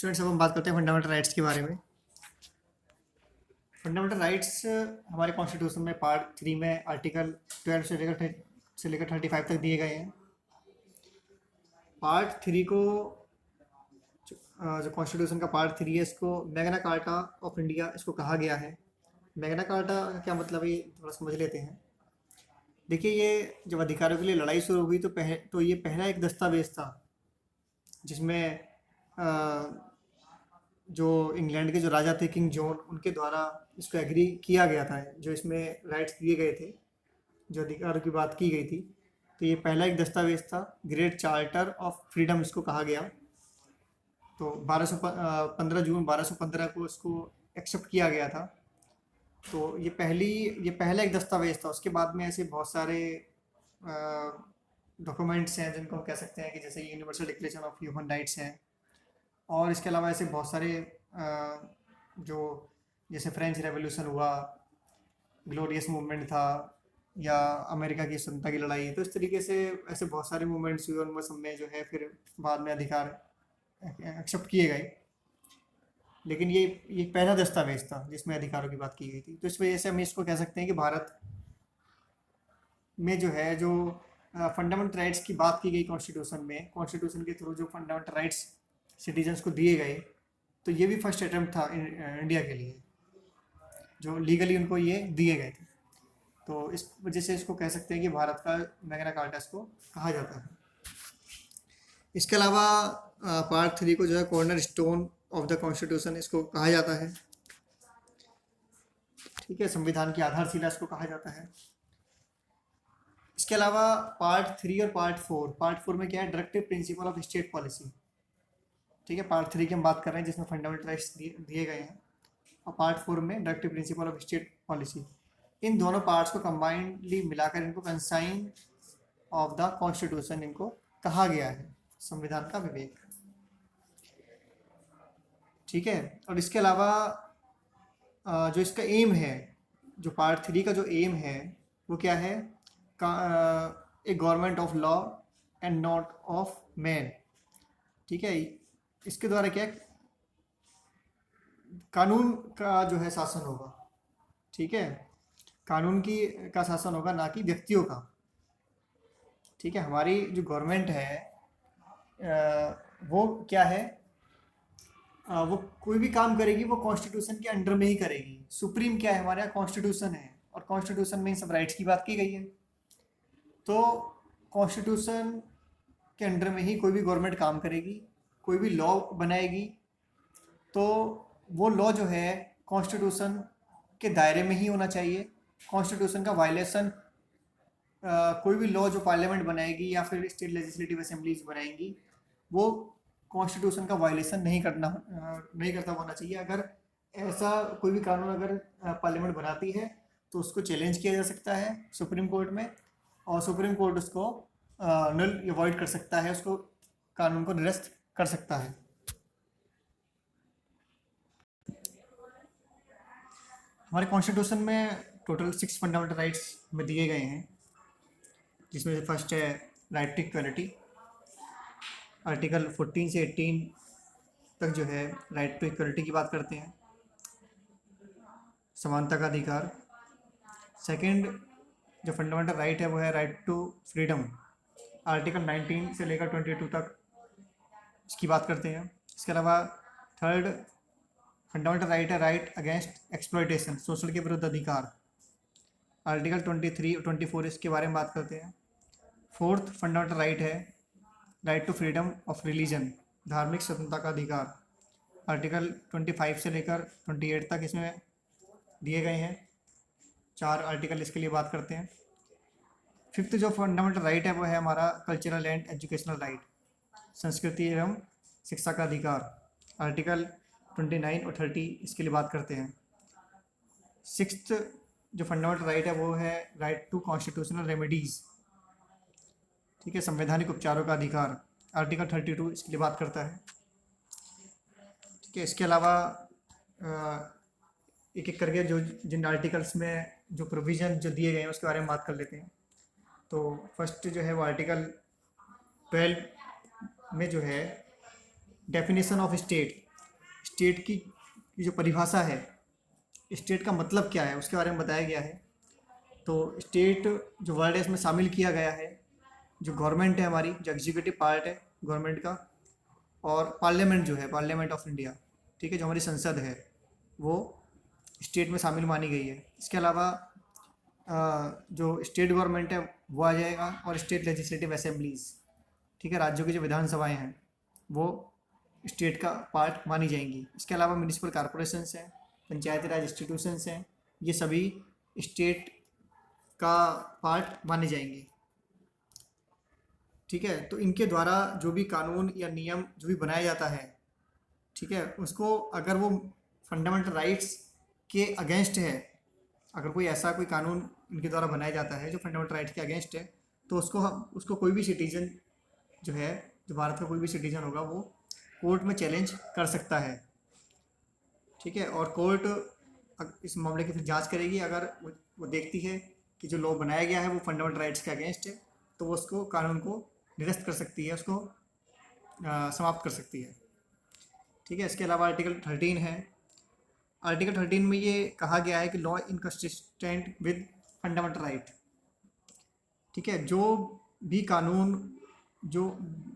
Students, अब हम बात करते हैं फंडामेंटल राइट्स के बारे में। फंडामेंटल राइट्स हमारे कॉन्स्टिट्यूशन में पार्ट 3 में आर्टिकल 12 से लेकर 35 तक दिए गए हैं। पार्ट 3 को जो कॉन्स्टिट्यूशन का पार्ट 3 है, इसको मैग्ना कार्टा ऑफ इंडिया इसको कहा गया है। मैग्ना कार्टा का क्या मतलब है, ये थोड़ा समझ लेते हैं। देखिए, ये जब अधिकारों के लिए लड़ाई शुरू हुई तो ये पहला एक दस्तावेज था जिसमें जो इंग्लैंड के जो राजा थे, किंग जॉन, उनके द्वारा इसको एग्री किया गया था, जो इसमें राइट्स दिए गए थे, जो अधिकारों की बात की गई थी। तो ये पहला एक दस्तावेज था, ग्रेट चार्टर ऑफ फ्रीडम इसको कहा गया। तो 15 जून 1215 को इसको एक्सेप्ट किया गया था। तो ये पहला एक दस्तावेज था। उसके बाद में ऐसे बहुत सारे डॉक्यूमेंट्स हैं जिनको हम कह सकते हैं कि जैसे universal declaration of human rights हैं, और इसके अलावा ऐसे बहुत सारे जो जैसे फ्रेंच रेवोल्यूशन हुआ, ग्लोरियस मूवमेंट था, या अमेरिका की स्वतंत्रता की लड़ाई। तो इस तरीके से ऐसे बहुत सारे मूवमेंट्स हुए, उनमें सब में जो है फिर बाद में अधिकार एक्सेप्ट किए गए। लेकिन ये पहला दस्तावेज था जिसमें अधिकारों की बात की गई थी। तो इस वजह से हम इसको कह सकते हैं कि भारत में जो है, जो फंडामेंटल राइट्स की बात की गई कॉन्स्टिट्यूशन में, कॉन्स्टिट्यूशन के थ्रू जो फंडामेंटल राइट्स सिटीजन्स को दिए गए, तो ये भी फर्स्ट अटेम्प्ट था इंडिया के लिए, जो लीगली उनको ये दिए गए थे। तो इस वजह से इसको कह सकते हैं कि भारत का मैग्ना कार्टा इसको कहा जाता है। इसके अलावा पार्ट 3 को जो है corner stone of the constitution इसको कहा जाता है। ठीक है, संविधान की आधारशिला इसको कहा जाता है। इसके अलावा पार्ट 3 और पार्ट 4 में क्या है, directive principle of state policy. ठीक है, पार्ट 3 की हम बात कर रहे हैं जिसमें फंडामेंटल राइट्स दिए गए हैं, और पार्ट 4 में directive principle of state policy. इन दोनों पार्ट्स को कंबाइंडली मिलाकर इनको कंसाइन ऑफ द कॉन्स्टिट्यूशन इनको कहा गया है, संविधान का विवेक। ठीक है, और इसके अलावा जो इसका एम है, जो पार्ट 3 का जो एम है वो क्या है, a government of law and not of man. ठीक है, इसके द्वारा क्या है, कानून का जो है शासन होगा। ठीक है, कानून का शासन होगा, ना कि व्यक्तियों का। ठीक है, हमारी जो गवर्नमेंट है वो क्या है, वो कोई भी काम करेगी वो कॉन्स्टिट्यूशन के अंडर में ही करेगी। सुप्रीम क्या है, हमारे यहाँ कॉन्स्टिट्यूशन है, और कॉन्स्टिट्यूशन में इन सब राइट्स की बात की गई है। तो कॉन्स्टिट्यूशन के अंडर में ही कोई भी गवर्नमेंट काम करेगी, कोई भी लॉ बनाएगी, तो वो लॉ जो है कॉन्स्टिट्यूशन के दायरे में ही होना चाहिए। कॉन्स्टिट्यूशन का वायलेशन कोई भी लॉ जो पार्लियामेंट बनाएगी या फिर स्टेट लेजिस्लेटिव असेंबलीज बनाएंगी, वो कॉन्स्टिट्यूशन का वायलेशन नहीं करता होना चाहिए। अगर ऐसा कोई भी कानून अगर पार्लियामेंट बनाती है तो उसको चैलेंज किया जा सकता है सुप्रीम कोर्ट में, और सुप्रीम कोर्ट उसको नल अवॉइड कर सकता है, उसको कानून को निरस्त कर सकता है। हमारे कॉन्स्टिट्यूशन में टोटल 6 फंडामेंटल राइट्स में दिए गए हैं, जिसमें से फर्स्ट है राइट टू इक्वलिटी। आर्टिकल 14 से 18 तक जो है राइट टू इक्वलिटी की बात करते हैं, समानता का अधिकार। सेकंड जो फंडामेंटल राइट है वो है राइट टू फ्रीडम। आर्टिकल 19 से लेकर 22 तक इसकी बात करते हैं। इसके अलावा थर्ड फंडामेंटल राइट है राइट अगेंस्ट एक्सप्लॉयटेशन, शोषण के विरुद्ध अधिकार। आर्टिकल 23 और 24 इसके बारे में बात करते हैं। फोर्थ फंडामेंटल राइट है right to freedom of religion, धार्मिक स्वतंत्रता का अधिकार। आर्टिकल 25 से लेकर 28 तक इसमें दिए गए हैं, 4 आर्टिकल इसके लिए बात करते हैं। फिफ्थ जो फंडामेंटल राइट है वो है हमारा कल्चरल एंड एजुकेशनल राइट, संस्कृति एवं शिक्षा का अधिकार। आर्टिकल 29 और 30 इसके लिए बात करते हैं। सिक्स्थ जो फंडामेंटल राइट है वो है राइट टू कॉन्स्टिट्यूशनल रेमेडीज़। ठीक है, संवैधानिक उपचारों का अधिकार। आर्टिकल 32 इसके लिए बात करता है। ठीक है, इसके अलावा एक एक करके जो जिन आर्टिकल्स में जो प्रोविज़न जो दिए गए हैं उसके बारे में बात कर लेते हैं। तो फर्स्ट जो है वो आर्टिकल 12 में जो है डेफिनेशन ऑफ स्टेट, स्टेट की जो परिभाषा है, स्टेट का मतलब क्या है, उसके बारे में बताया गया है। तो स्टेट जो वर्ड है इसमें शामिल किया गया है जो गवर्नमेंट है हमारी, जो एग्जीक्यूटिव पार्ट है गवर्नमेंट का, और पार्लियामेंट जो है, पार्लियामेंट ऑफ इंडिया, ठीक है, जो हमारी संसद है, वो स्टेट में शामिल मानी गई है। इसके अलावा जो स्टेट गवर्नमेंट है वो आ जाएगा, और स्टेट लेजिस्लेटिव असेंबलीज, ठीक है, राज्यों की जो विधानसभाएं हैं वो स्टेट का पार्ट मानी जाएंगी। इसके अलावा म्यूनिसिपल कॉरपोरेशंस हैं, पंचायती राज इंस्टीट्यूशंस हैं, ये सभी स्टेट का पार्ट माने जाएंगे, ठीक है। तो इनके द्वारा जो भी कानून या नियम जो भी बनाया जाता है, ठीक है, उसको अगर वो फंडामेंटल राइट्स के अगेंस्ट है, अगर कोई ऐसा कोई कानून इनके द्वारा बनाया जाता है जो फंडामेंटल राइट्स के अगेंस्ट है, तो उसको कोई भी सिटीजन जो है, जो भारत का कोई भी सिटीजन होगा, वो कोर्ट में चैलेंज कर सकता है, ठीक है। और कोर्ट इस मामले की फिर जांच करेगी। अगर वो देखती है कि जो लॉ बनाया गया है वो फंडामेंटल राइट्स के अगेंस्ट है, तो वो उसको कानून को निरस्त कर सकती है, उसको समाप्त कर सकती है, ठीक है। इसके अलावा आर्टिकल 13 है। आर्टिकल 13 में ये कहा गया है कि law inconsistent with fundamental right, ठीक है, जो भी कानून जो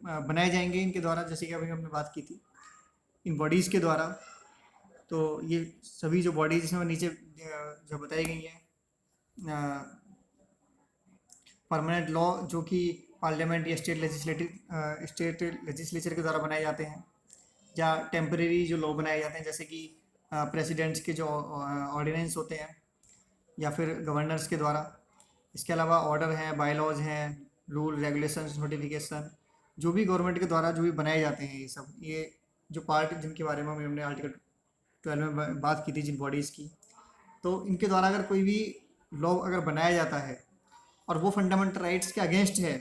बनाए जाएंगे इनके द्वारा, जैसे कि अभी हमने बात की थी इन बॉडीज़ के द्वारा, तो ये सभी जो बॉडीज इसमें नीचे जो बताई गई हैं, परमानेंट लॉ जो कि पार्लियामेंट या स्टेट लेजिस्लेचर के द्वारा बनाए जाते हैं, या टेम्परेरी जो लॉ बनाए जाते हैं, जैसे कि प्रेसिडेंट्स के जो ऑर्डिनेंस होते हैं, या फिर गवर्नर्स के द्वारा। इसके अलावा ऑर्डर हैं, बाय लॉज हैं, रूल रेगुलेशंस, नोटिफिकेशन, जो भी गवर्नमेंट के द्वारा जो भी बनाए जाते हैं, ये सब, ये जो पार्ट जिनके बारे में हमने आर्टिकल 12 में बात की थी, जिन बॉडीज़ की, तो इनके द्वारा अगर कोई भी लॉ अगर बनाया जाता है और वो फंडामेंटल राइट्स के अगेंस्ट है,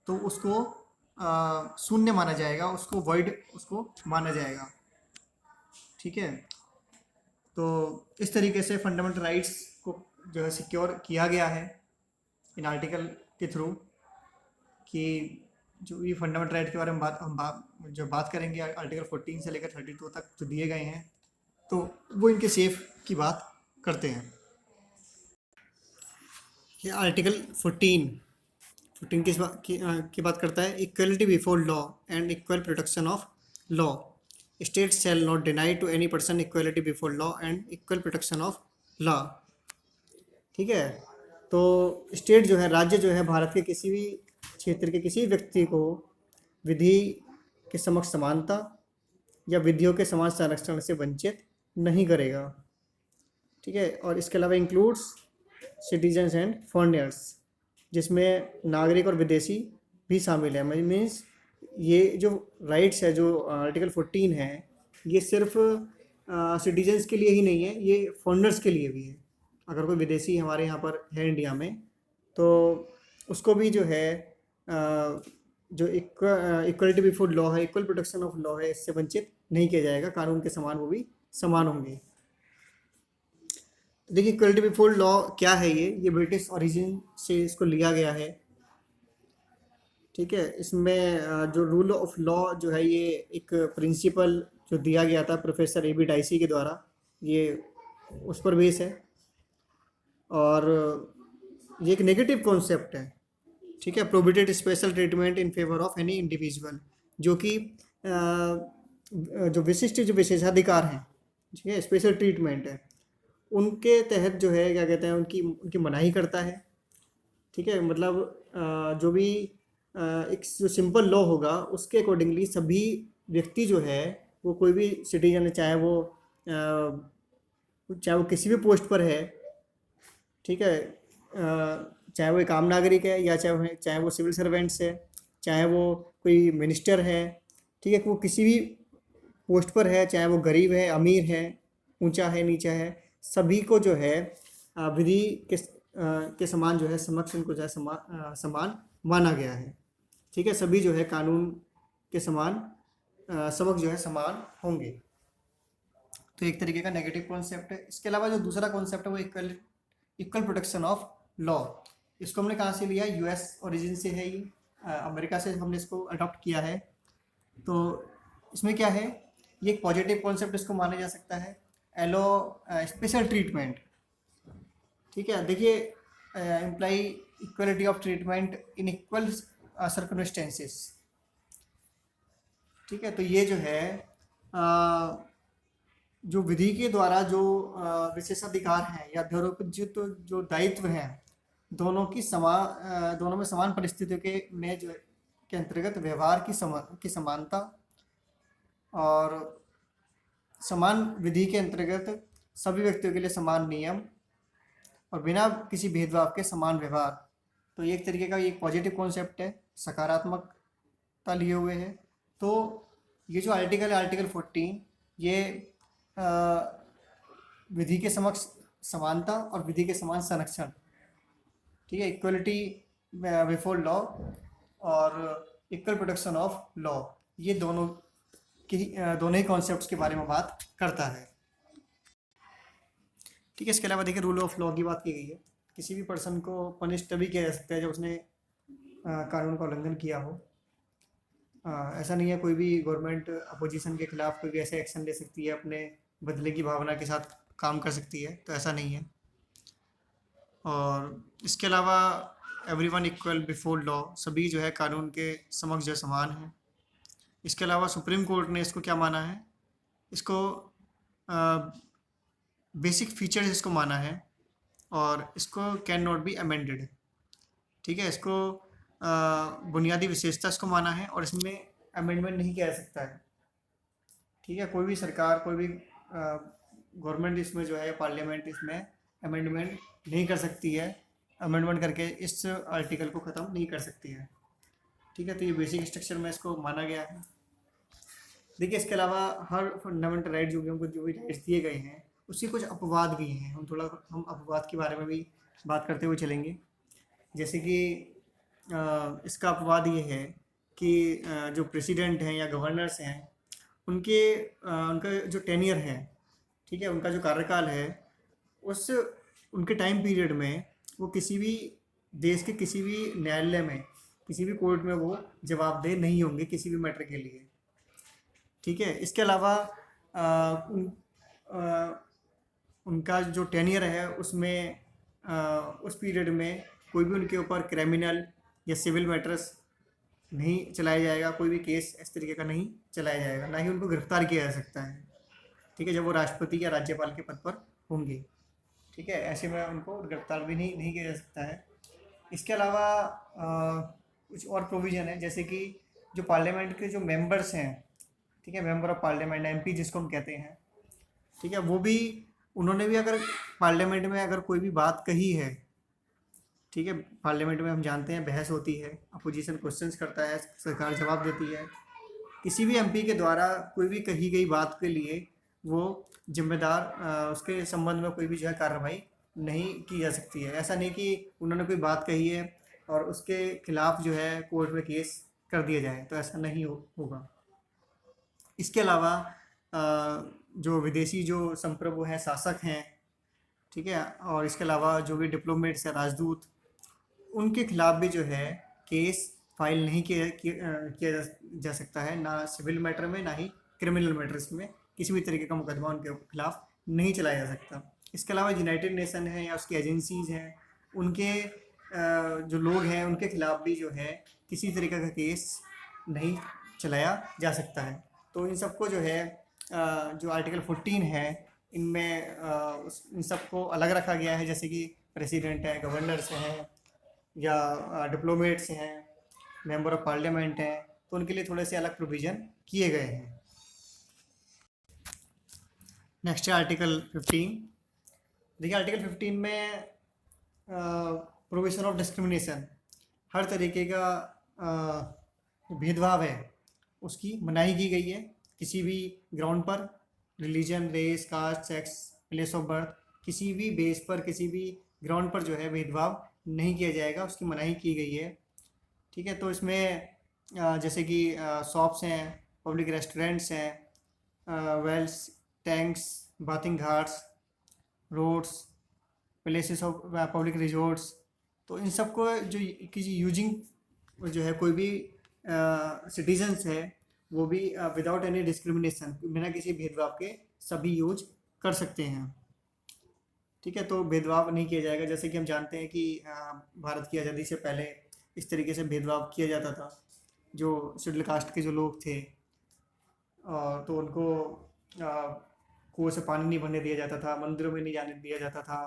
तो उसको शून्य माना जाएगा, उसको वॉइड उसको माना जाएगा, ठीक है। तो इस तरीके से फंडामेंटल राइट्स को जो है सिक्योर किया गया है इन आर्टिकल के थ्रू, कि जो ये फंडामेंटल राइट के बारे में जो बात करेंगे आर्टिकल 14 से लेकर 32 तक जो दिए गए हैं, तो वो इनके सेफ की बात करते हैं। ये आर्टिकल 14 की बात करता है, equality before law and equal protection of law. State shall not deny to any person equality before law and equal protection of law, ठीक है। तो स्टेट जो है, राज्य जो है, भारत के किसी भी क्षेत्र के किसी व्यक्ति को विधि के समक्ष समानता या विधियों के समान संरक्षण से वंचित नहीं करेगा, ठीक है। और इसके अलावा इंक्लूड्स सिटीजन्स एंड फॉरेनर्स, जिसमें नागरिक और विदेशी भी शामिल है। मीन्स ये जो राइट्स है, जो आर्टिकल 14 है, ये सिर्फ सिटीजन्स के लिए ही नहीं है, ये फॉरेनर्स के लिए भी है। अगर कोई विदेशी हमारे यहाँ पर है इंडिया में, तो उसको भी जो है जो इक्वलिटी बिफोर लॉ है, इक्वल प्रोटेक्शन ऑफ लॉ है, इससे वंचित नहीं किया जाएगा, कानून के समान वो भी समान होंगे। तो देखिए, इक्वलिटी बिफोर लॉ क्या है, ये ब्रिटिश ओरिजिन से इसको लिया गया है, ठीक है। इसमें जो रूल ऑफ लॉ जो है, ये एक प्रिंसिपल जो दिया गया था प्रोफेसर A.B. डाइसी के द्वारा, ये उस पर बेस है, और ये एक नेगेटिव कॉन्सेप्ट है, ठीक है। Prohibited special treatment in favour of any individual, जो कि जो विशिष्ट जो विशेषाधिकार हैं, ठीक है, स्पेशल ट्रीटमेंट है, उनके तहत जो है, क्या कहते हैं, उनकी मनाही करता है, ठीक है। मतलब जो भी एक जो सिंपल लॉ होगा, उसके अकॉर्डिंगली सभी व्यक्ति जो है, वो कोई भी सिटीजन है, चाहे वो किसी भी पोस्ट पर है, ठीक है, चाहे वो एक आम नागरिक है, या चाहे वो सिविल सर्वेंट्स है, चाहे वो कोई मिनिस्टर है, ठीक है, वो किसी भी पोस्ट पर है, चाहे वो गरीब है, अमीर है, ऊंचा है, नीचा है, सभी को जो है विधि के समान जो है समक्ष उनको जो है समान माना गया है, ठीक है। सभी जो है कानून के समान समक्ष जो है समान होंगे। तो एक तरीके का नेगेटिव कॉन्सेप्ट है। इसके अलावा जो दूसरा कॉन्सेप्ट है वो इक्वल प्रोटेक्शन ऑफ लॉ। इसको हमने कहाँ से लिया, US ओरिजिन से है, ये अमेरिका से हमने इसको अडॉप्ट किया है। तो इसमें क्या है ये एक पॉजिटिव कॉन्सेप्ट इसको माना जा सकता है। एलो स्पेशल ट्रीटमेंट, ठीक है। देखिए, imply equality of treatment in equal circumstances, ठीक है। तो ये जो है जो विधि के द्वारा जो विशेषाधिकार हैं या अध्यारोपित जो दायित्व हैं, दोनों में समान परिस्थितियों में जो के अंतर्गत व्यवहार की समानता और समान विधि के अंतर्गत सभी व्यक्तियों के लिए समान नियम और बिना किसी भेदभाव के समान व्यवहार। तो ये एक तरीके का एक पॉजिटिव कॉन्सेप्ट है, सकारात्मकता लिए हुए है। तो ये जो आर्टिकल है, आर्टिकल 14, ये विधि के समक्ष समानता और विधि के समान संरक्षण, ठीक है, इक्वलिटी बिफोर लॉ और इक्वल प्रोटेक्शन ऑफ लॉ, ये दोनों ही कॉन्सेप्ट्स के बारे में बात करता है, ठीक है। इसके अलावा देखिए, रूल ऑफ लॉ की बात की गई है। किसी भी पर्सन को पनिश तभी किया जा सकता है जब उसने कानून का उल्लंघन किया हो। ऐसा नहीं है कोई भी गवर्नमेंट अपोजिशन के खिलाफ कोई भी ऐसे एक्शन ले सकती है, अपने बदले की भावना के साथ काम कर सकती है, तो ऐसा नहीं है। और इसके अलावा एवरीवन इक्वल बिफोर लॉ, सभी जो है कानून के समक्ष जो समान हैं। इसके अलावा सुप्रीम कोर्ट ने इसको क्या माना है, इसको बेसिक फीचर्स इसको माना है और इसको कैन नॉट बी अमेंडेड, ठीक है। इसको बुनियादी विशेषता इसको माना है और इसमें अमेंडमेंट नहीं किया जा सकता है, ठीक है। कोई भी सरकार, कोई भी गवर्नमेंट इसमें जो है, पार्लियामेंट इसमें अमेंडमेंट नहीं कर सकती है, अमेंडमेंट करके इस आर्टिकल को ख़त्म नहीं कर सकती है, ठीक है। तो ये बेसिक स्ट्रक्चर में इसको माना गया है। देखिए, इसके अलावा हर फंडामेंटल राइट जो भी राइट्स दिए गए हैं, उसके कुछ अपवाद भी हैं। हम अपवाद के बारे में भी बात करते हुए चलेंगे। जैसे कि इसका अपवाद ये है कि जो प्रेसिडेंट हैं या गवर्नर्स हैं, उनका जो टेन्योर है, ठीक है, उनका जो कार्यकाल है, उनके टाइम पीरियड में वो किसी भी देश के किसी भी न्यायालय में, किसी भी कोर्ट में वो जवाबदेह नहीं होंगे किसी भी मैटर के लिए, ठीक है। इसके अलावा उनका जो टेन्योर है उसमें उस पीरियड में कोई भी उनके ऊपर क्रिमिनल या सिविल मैटर्स नहीं चलाया जाएगा, कोई भी केस इस तरीके का नहीं चलाया जाएगा, ना ही उनको गिरफ्तार किया जा सकता है, ठीक है, जब वो राष्ट्रपति या राज्यपाल के पद पर होंगे, ठीक है। ऐसे में उनको गिरफ्तार भी नहीं किया जा सकता है। इसके अलावा कुछ और प्रोविज़न है, जैसे कि जो पार्लियामेंट के जो मेंबर्स हैं, ठीक है, मेंबर ऑफ पार्लियामेंट, एमपी जिसको हम कहते हैं, ठीक है, उन्होंने भी अगर पार्लियामेंट में अगर कोई भी बात कही है, ठीक है, पार्लियामेंट में हम जानते हैं बहस होती है, अपोजिशन क्वेश्चंस करता है, सरकार जवाब देती है, किसी भी एमपी के द्वारा कोई भी कही गई बात के लिए वो जिम्मेदार, उसके संबंध में कोई भी जो है कार्रवाई नहीं की जा सकती है। ऐसा नहीं कि उन्होंने कोई बात कही है और उसके खिलाफ जो है कोर्ट में केस कर दिया जाए, तो ऐसा नहीं होगा। इसके अलावा जो विदेशी जो संप्रभु हैं, शासक हैं, ठीक है, और इसके अलावा जो भी डिप्लोमेट्स या राजदूत, उनके खिलाफ भी जो है केस फाइल नहीं किया जा सकता है, ना सिविल मैटर में ना ही क्रिमिनल मैटर्स में किसी भी तरीके का मुकदमा उनके खिलाफ नहीं चलाया जा सकता। इसके अलावा यूनाइटेड नेशन है या उसकी एजेंसीज़ हैं, उनके जो लोग हैं उनके खिलाफ भी जो है किसी तरीके का केस नहीं चलाया जा सकता है। तो इन सबको जो है जो आर्टिकल 14 है, इनमें इन सबको अलग रखा गया है, जैसे कि प्रेसिडेंट है, गवर्नर्स हैं या डिप्लोमेट्स हैं, मेंबर ऑफ पार्लियामेंट हैं, तो उनके लिए थोड़े से अलग प्रोविज़न किए गए हैं। नेक्स्ट है आर्टिकल 15। देखिए, आर्टिकल 15 में प्रोविज़न ऑफ डिस्क्रिमिनेशन, हर तरीके का भेदभाव है उसकी मनाही की गई है। किसी भी ग्राउंड पर, religion, race, caste, sex, place of birth, किसी भी बेस पर, किसी भी ग्राउंड पर जो है भेदभाव नहीं किया जाएगा, उसकी मनाही की गई है, ठीक है। तो इसमें जैसे कि शॉप्स हैं, पब्लिक रेस्टोरेंट्स हैं, wells, tanks, bathing ghats, roads, places of public resorts, तो इन सबको जो किसी यूजिंग जो है कोई भी सिटीजन्स है वो भी विदाउट एनी डिस्क्रिमिनेशन, बिना किसी भेदभाव के सभी यूज कर सकते हैं। ठीक है, तो भेदभाव नहीं किया जाएगा। जैसे कि हम जानते हैं कि भारत की आज़ादी से पहले इस तरीके से भेदभाव किया जाता था। जो शेड्यूल कास्ट के जो लोग थे तो उनको कुएं से पानी नहीं भरने दिया जाता था, मंदिरों में नहीं जाने दिया जाता था।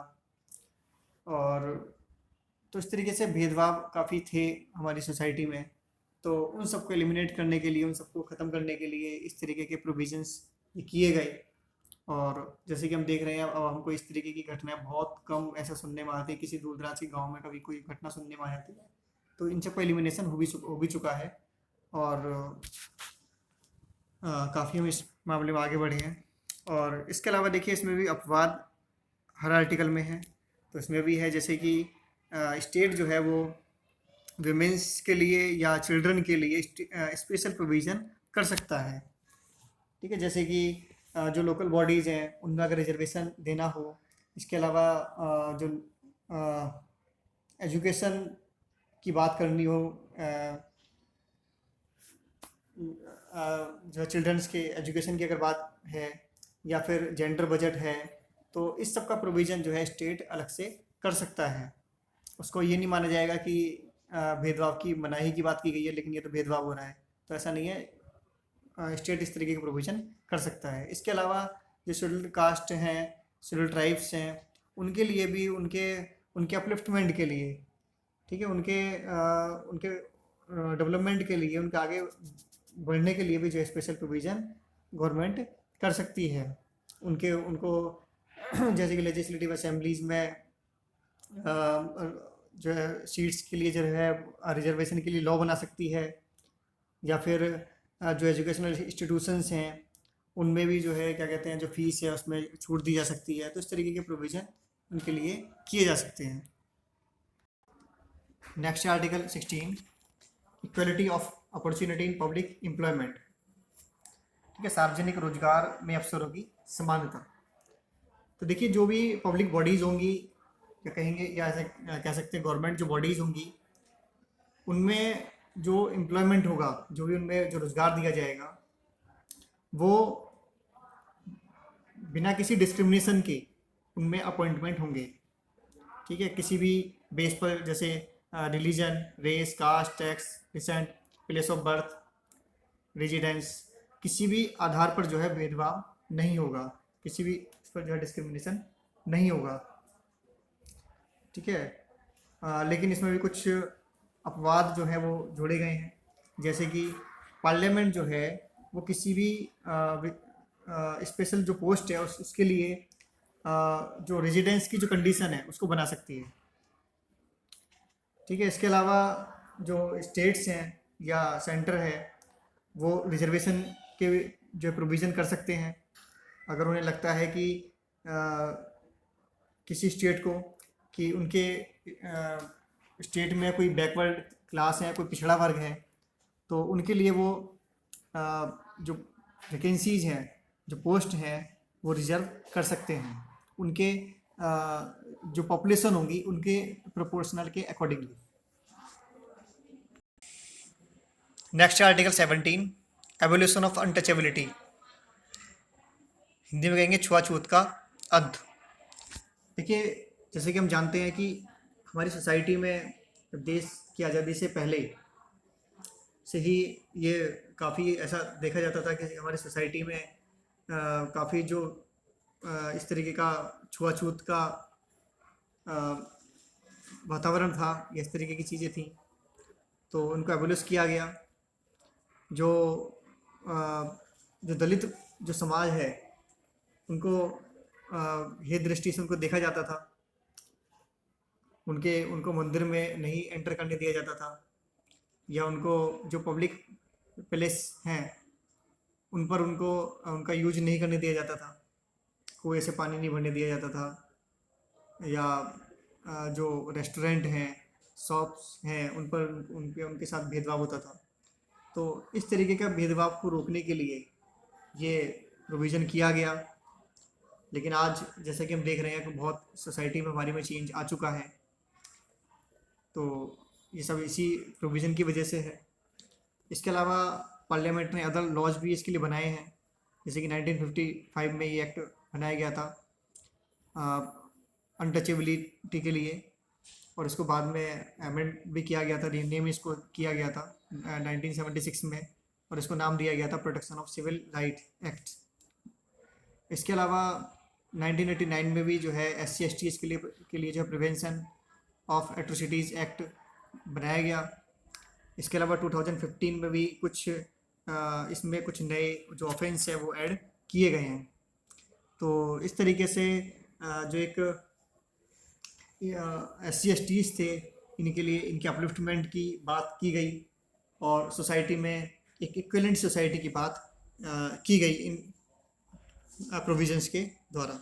और तो इस तरीके से भेदभाव काफ़ी थे हमारी सोसाइटी में। तो उन सबको एलिमिनेट करने के लिए, उन सबको ख़त्म करने के लिए इस तरीके के प्रोविजंस किए गए। और जैसे कि हम देख रहे हैं, अब हमको इस तरीके की घटनाएं बहुत कम ऐसा सुनने में आती है। किसी दूर दराज के गाँव में कभी कोई घटना सुनने में आ जाती है, तो इन सबका एलिमिनेशन हो भी चुका है। और काफ़ी हम इस मामले में आगे बढ़े हैं। और इसके अलावा देखिए, इसमें भी अपवाद हर आर्टिकल में है। तो इसमें भी है जैसे कि स्टेट जो है वो विमेंस के लिए या चिल्ड्रन के लिए स्पेशल प्रोविज़न कर सकता है। ठीक है, जैसे कि जो लोकल बॉडीज़ हैं उनमें अगर रिजर्वेशन देना हो। इसके अलावा जो एजुकेशन की बात करनी हो, जो चिल्ड्रंस के एजुकेशन की अगर बात है, या फिर जेंडर बजट है, तो इस सब का प्रोविज़न जो है स्टेट अलग से कर सकता है। उसको ये नहीं माना जाएगा कि भेदभाव की मनाही की बात की गई है लेकिन ये तो भेदभाव हो रहा है, तो ऐसा नहीं है। स्टेट इस तरीके का प्रोविज़न कर सकता है। इसके अलावा जो शेड्यूल्ड कास्ट हैं, शेड्यूल्ड ट्राइब्स हैं, उनके लिए भी उनके उनके अपलिफ्टमेंट के लिए, ठीक है, उनके डेवलपमेंट के लिए, उनके आगे बढ़ने के लिए भी जो स्पेशल प्रोविज़न गवर्नमेंट कर सकती है। उनको जैसे कि लेजिस्लेटिव असेंबलीज़ में जो है सीट्स के लिए जो है रिजर्वेशन के लिए लॉ बना सकती है। या फिर जो एजुकेशनल इंस्टीट्यूशंस हैं उनमें भी जो है क्या कहते हैं, जो फीस है उसमें छूट दी जा सकती है। तो इस तरीके के प्रोविज़न उनके लिए किए जा सकते हैं। Next article 16, equality of opportunity in public employment. ठीक है, सार्वजनिक रोजगार में अवसरों की समानता। तो देखिए, जो भी पब्लिक बॉडीज़ होंगी, या कहेंगे या ऐसे कह सकते हैं गवर्नमेंट जो बॉडीज़ होंगी, उनमें जो एम्प्लॉयमेंट होगा, जो भी उनमें जो रोज़गार दिया जाएगा, वो बिना किसी डिस्क्रिमिनेशन के उनमें अपॉइंटमेंट होंगे। ठीक है, किसी भी बेस पर, जैसे religion, race, caste, tax, descent, place of birth, residence, किसी भी आधार पर जो है भेदभाव नहीं होगा, किसी भी इस पर जो है डिस्क्रिमिनेशन नहीं होगा। ठीक है, लेकिन इसमें भी कुछ अपवाद जो है वो जोड़े गए हैं। जैसे कि पार्लियामेंट जो है वो किसी भी स्पेशल जो पोस्ट है उसके लिए जो रेजिडेंस की जो कंडीशन है उसको बना सकती है। ठीक है, इसके अलावा जो स्टेट्स हैं या सेंटर है वो रिजर्वेशन के जो प्रोविज़न कर सकते हैं। अगर उन्हें लगता है कि किसी स्टेट को कि उनके स्टेट में कोई बैकवर्ड क्लास है, कोई पिछड़ा वर्ग है, तो उनके लिए वो जो वैकेंसीज हैं, जो पोस्ट हैं, वो रिजर्व कर सकते हैं उनके जो पॉपुलेशन होंगी उनके प्रोपोर्शनल के accordingly. Next article 17, evolution of untouchability. Hindi में कहेंगे छुआछूत का अंत। देखिए, जैसे कि हम जानते हैं कि हमारी सोसाइटी में देश की आज़ादी से पहले से ही ये काफ़ी ऐसा देखा जाता था कि हमारी सोसाइटी में काफ़ी जो इस तरीके का छुआछूत का वातावरण था, या इस तरीके की चीज़ें थी, तो उनको एबोलिश किया गया। जो जो दलित जो समाज है उनको ये दृष्टि से उनको देखा जाता था, उनको मंदिर में नहीं एंटर करने दिया जाता था, या उनको जो पब्लिक प्लेस हैं उन पर उनका यूज नहीं करने दिया जाता था, कुएं से पानी नहीं भरने दिया जाता था, या जो रेस्टोरेंट हैं, शॉप्स हैं, उनके साथ भेदभाव होता था। तो इस तरीके का भेदभाव को रोकने के लिए ये प्रोविज़न किया गया। लेकिन आज जैसा कि हम देख रहे हैं कि बहुत सोसाइटी में हमारी में चेंज आ चुका है, तो ये सब इसी प्रोविज़न की वजह से है। इसके अलावा पार्लियामेंट ने अदर लॉज भी इसके लिए बनाए हैं, जैसे कि 1955 में ये एक्ट बनाया गया था अनटचेबिलिटी के लिए, और इसको बाद में अमेंड भी किया गया था, रीनेम इसको किया गया था 1976 में, और इसको नाम दिया गया था protection of civil right act. इसके अलावा 1989 में भी जो है SC/ST के लिए जो है प्रिवेंशन ऑफ एट्रोसिटीज़ एक्ट बनाया गया। इसके अलावा 2015 में भी कुछ इसमें कुछ नए जो ऑफेंस है वो ऐड किए गए हैं। तो इस तरीके से जो एक SC/STs थे, इनके लिए इनके अपलिफ्टमेंट की बात की गई, और सोसाइटी में एक इक्विवेलेंट सोसाइटी की बात की गई इन प्रोविजंस के द्वारा।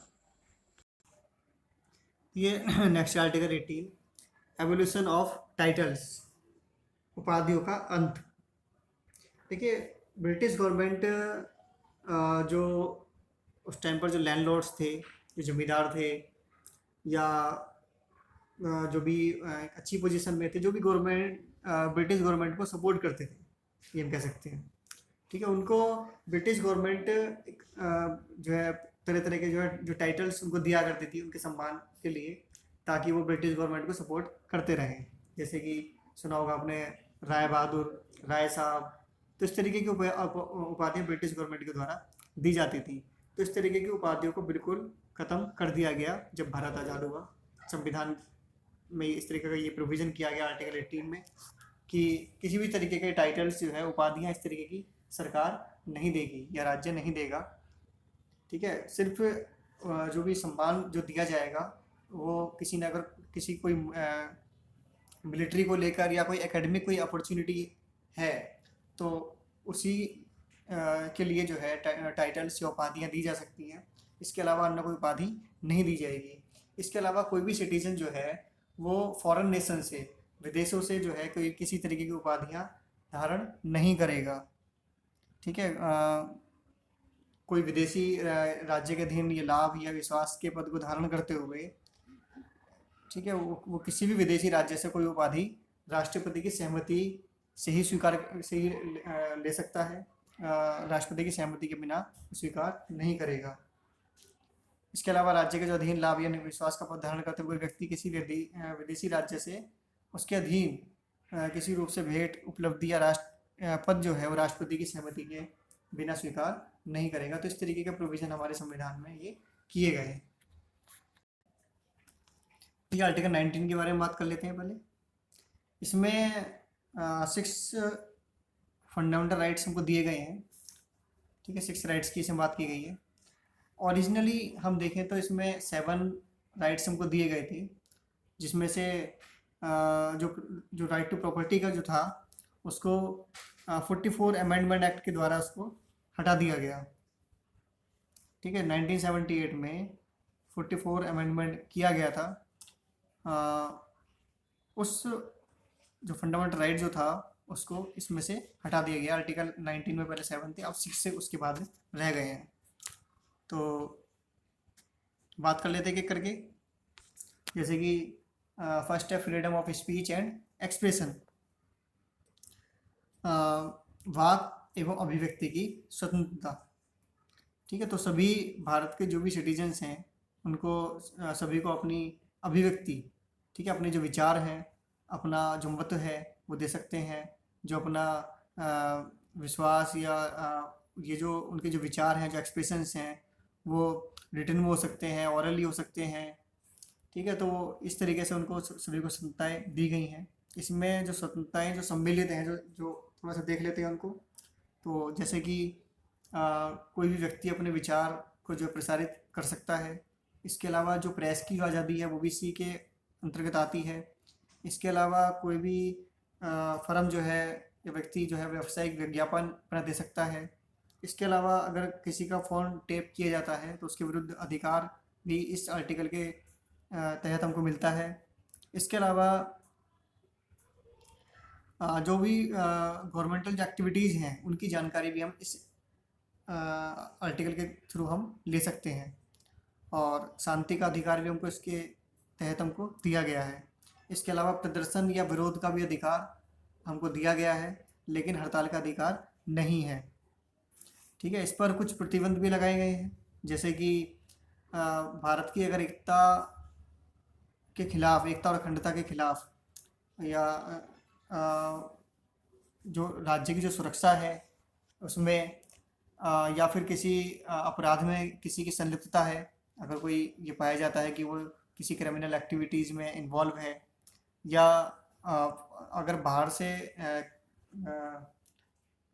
ये next article 18, evolution of titles, उपाधियों का अंत। देखिए, ब्रिटिश गवर्नमेंट जो उस टाइम पर जो लैंडलॉर्ड्स थे, जो जमींदार थे, या जो भी अच्छी पोजीशन में थे, जो भी गवर्नमेंट ब्रिटिश गवर्नमेंट को सपोर्ट करते थे, ये हम कह सकते हैं, ठीक है, उनको ब्रिटिश गवर्नमेंट जो है तरह तरह के जो टाइटल्स उनको दिया करती थी उनके सम्मान के लिए, ताकि वो ब्रिटिश गवर्नमेंट को सपोर्ट करते रहें। जैसे कि सुना होगा आपने राय बहादुर, राय साहब, तो इस तरीके की उपाधियाँ ब्रिटिश गवर्नमेंट के द्वारा दी जाती थी। तो इस तरीके की उपाधियों को बिल्कुल ख़त्म कर दिया गया जब भारत आज़ाद हुआ। संविधान में इस तरीके का ये प्रोविज़न किया गया आर्टिकल 18 में कि किसी भी तरीके के टाइटल्स जो है, उपाधियाँ इस तरीके की सरकार नहीं देगी या राज्य नहीं देगा, ठीक है। सिर्फ जो भी सम्मान जो दिया जाएगा वो किसी ने अगर किसी कोई मिलिट्री को लेकर या कोई एकेडमिक कोई अपॉर्चुनिटी है तो उसी के लिए जो है टाइटल्स या उपाधियाँ दी जा सकती हैं। इसके अलावा अन्य कोई उपाधि नहीं दी जाएगी। इसके अलावा कोई भी सिटीजन जो है वो फॉरेन नेशन से, विदेशों से जो है कोई किसी तरीके की उपाधियाँ धारण नहीं करेगा, ठीक है। कोई विदेशी राज्य के अधीन ये लाभ या विश्वास के पद को धारण करते हुए, ठीक है, वो किसी भी विदेशी राज्य से कोई उपाधि राष्ट्रपति की सहमति से ही ले सकता है, राष्ट्रपति की सहमति के बिना स्वीकार नहीं करेगा। इसके अलावा राज्य के जो अधीन लाभ या विश्वास का पद धारण करते हुए व्यक्ति किसी विदेशी राज्य से उसके अधीन किसी रूप से भेंट, उपलब्धि या पद जो है वो राष्ट्रपति की सहमति के बिना स्वीकार नहीं करेगा। तो इस तरीके के प्रोविज़न हमारे संविधान में ये किए गए हैं। ये आर्टिकल 19 के बारे में बात कर लेते हैं पहले। इसमें 6 फंडामेंटल राइट्स हमको दिए गए हैं, ठीक है। 6 राइट्स की इसमें बात की गई है। ओरिजिनली हम देखें तो इसमें 7 राइट्स हमको दिए गए थे, जिसमें से जो राइट टू प्रॉपर्टी का जो था उसको 44 अमेंडमेंट एक्ट के द्वारा उसको हटा दिया गया, ठीक है। 1978 में 44 अमेंडमेंट किया गया था। उस जो फंडामेंटल राइट जो था उसको इसमें से हटा दिया गया। आर्टिकल 19 में पहले 7 थे, अब 6 से उसके बाद रह गए हैं। तो बात कर लेते हैं एक करके। जैसे कि फर्स्ट है freedom of speech and expression, वाक एवं अभिव्यक्ति की स्वतंत्रता, ठीक है। तो सभी भारत के जो भी सिटीजन्स हैं उनको सभी को अपनी अभिव्यक्ति, ठीक है, अपने जो विचार हैं, अपना जो मत है वो दे सकते हैं। जो अपना विश्वास या ये जो उनके जो विचार हैं, जो एक्सप्रेशंस हैं, वो रिटन में हो सकते हैं, ऑरली हो सकते हैं, ठीक है। तो इस तरीके से उनको सभी को स्वतंत्रताएँ दी गई हैं। इसमें जो स्वतंत्रताएँ जो सम्मिलित हैं, जो थोड़ा सा देख लेते हैं उनको। तो जैसे कि कोई भी व्यक्ति अपने विचार को जो प्रसारित कर सकता है। इसके अलावा जो प्रेस की आज़ादी है वो भी इसी के अंतर्गत आती है। इसके अलावा कोई भी फर्म जो है या व्यक्ति जो है व्यावसायिक विज्ञापन अपना दे सकता है। इसके अलावा अगर किसी का फ़ोन टेप किया जाता है तो उसके विरुद्ध अधिकार भी इस आर्टिकल के तहत हमको मिलता है। इसके अलावा जो भी गवर्नमेंटल जो एक्टिविटीज़ हैं उनकी जानकारी भी हम इस आर्टिकल के थ्रू हम ले सकते हैं। और शांति का अधिकार भी हमको इसके तहत हमको दिया गया है। इसके अलावा प्रदर्शन या विरोध का भी अधिकार हमको दिया गया है, लेकिन हड़ताल का अधिकार नहीं है। ठीक है, इस पर कुछ प्रतिबंध भी लगाए गए हैं, जैसे कि भारत की अगर एकता के खिलाफ, एकता और अखंडता के खिलाफ, या जो राज्य की जो सुरक्षा है उसमें, या फिर किसी अपराध में किसी की संलिप्तता है, अगर कोई ये पाया जाता है कि वो किसी क्रिमिनल एक्टिविटीज़ में इन्वॉल्व है, या अ, अगर बाहर से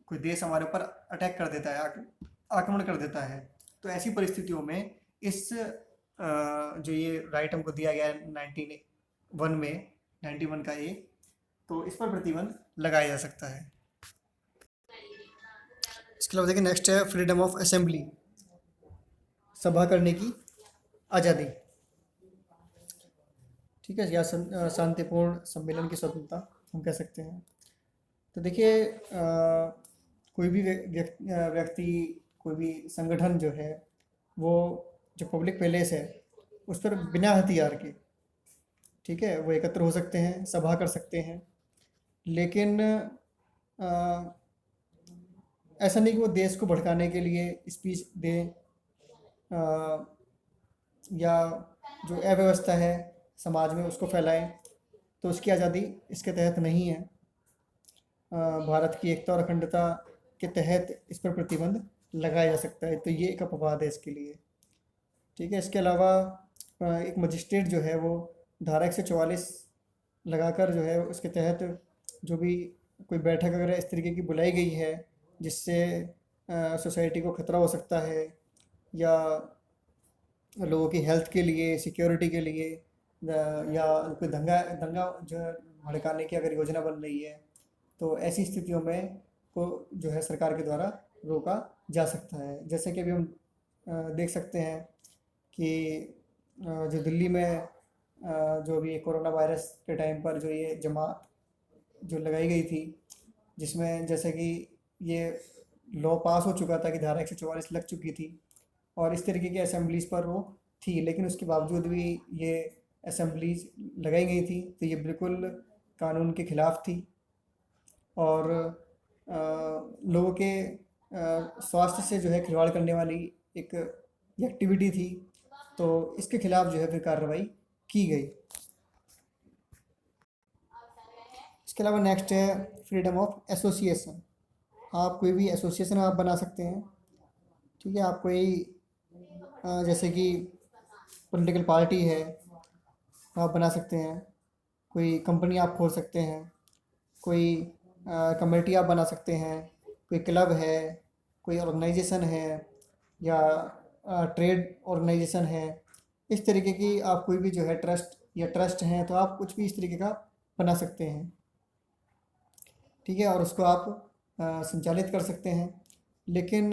कोई देश हमारे ऊपर अटैक कर देता है, आक्रमण कर देता है, तो ऐसी परिस्थितियों में इस जो ये राइट हमको दिया गया है 91 में, 91 का ए, तो इस पर प्रतिबंध लगाया जा सकता है। इसके अलावा देखिए नेक्स्ट है फ्रीडम ऑफ असेंबली, सभा करने की आज़ादी। ठीक है, या शांतिपूर्ण सम्मेलन की स्वतंत्रता हम कह सकते हैं। तो देखिए कोई भी व्यक्ति, कोई भी संगठन जो है, वो जो पब्लिक प्लेस है उस पर बिना हथियार के, ठीक है, वो एकत्र हो सकते हैं, सभा कर सकते हैं, लेकिन ऐसा नहीं कि वो देश को भड़काने के लिए स्पीच दें, या जो अव्यवस्था है समाज में उसको फैलाएं, तो उसकी आज़ादी इसके तहत नहीं है। भारत की एकता और अखंडता के तहत इस पर प्रतिबंध लगाया जा सकता है, तो ये एक अपवाद है इसके लिए। ठीक है, इसके अलावा एक मजिस्ट्रेट जो है वो धारा 144 लगाकर जो है उसके तहत जो भी कोई बैठक अगर इस तरीके की बुलाई गई है जिससे सोसाइटी को खतरा हो सकता है, या लोगों की हेल्थ के लिए, सिक्योरिटी के लिए, या कोई दंगा दंगा जो है भड़काने की अगर योजना बन रही है, तो ऐसी स्थितियों में को जो है सरकार के द्वारा रोका जा सकता है। जैसे कि अभी हम देख सकते हैं कि जो दिल्ली में जो अभी कोरोना वायरस के टाइम पर जो ये जमात जो लगाई गई थी, जिसमें जैसे कि ये लॉ पास हो चुका था कि धारा 144 लग चुकी थी और इस तरीके की असेंबलीज़ पर वो थी, लेकिन उसके बावजूद भी ये असेंबलीज लगाई गई थी, तो ये बिल्कुल कानून के ख़िलाफ़ थी और लोगों के स्वास्थ्य से जो है खिलवाड़ करने वाली एक एक्टिविटी थी, तो इसके खिलाफ़ जो है फिर कार्रवाई की गई। इसके अलावा नेक्स्ट है फ्रीडम ऑफ एसोसिएशन। आप कोई भी एसोसिएशन आप बना सकते हैं। ठीक है, आप कोई जैसे कि पॉलिटिकल पार्टी है आप बना सकते हैं, कोई कंपनी आप खोल सकते हैं, कोई कमेटी आप बना सकते हैं, कोई क्लब है, कोई ऑर्गेनाइजेशन है, या ट्रेड ऑर्गेनाइजेशन है। इस तरीके की आप कोई भी जो है ट्रस्ट हैं, तो आप कुछ भी इस तरीके का बना सकते हैं। ठीक है, और उसको आप संचालित कर सकते हैं, लेकिन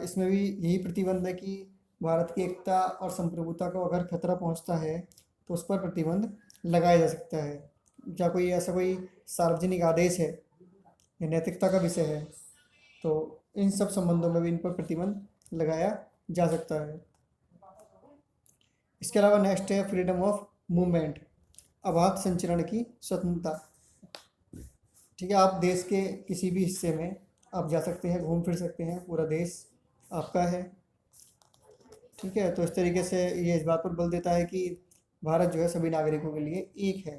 इसमें भी यही प्रतिबंध है कि भारत की एकता और संप्रभुता को अगर खतरा पहुंचता है तो उस पर प्रतिबंध लगाया जा सकता है। या कोई ऐसा कोई सार्वजनिक आदेश है या नैतिकता का विषय है, तो इन सब संबंधों में भी इन पर प्रतिबंध लगाया जा सकता है। इसके अलावा नेक्स्ट है फ्रीडम ऑफ मूवमेंट, अबाध संचरण की स्वतंत्रता। ठीक है, आप देश के किसी भी हिस्से में आप जा सकते हैं, घूम फिर सकते हैं, पूरा देश आपका है। ठीक है, तो इस तरीके से ये इस बात पर बल देता है कि भारत जो है सभी नागरिकों के लिए एक है।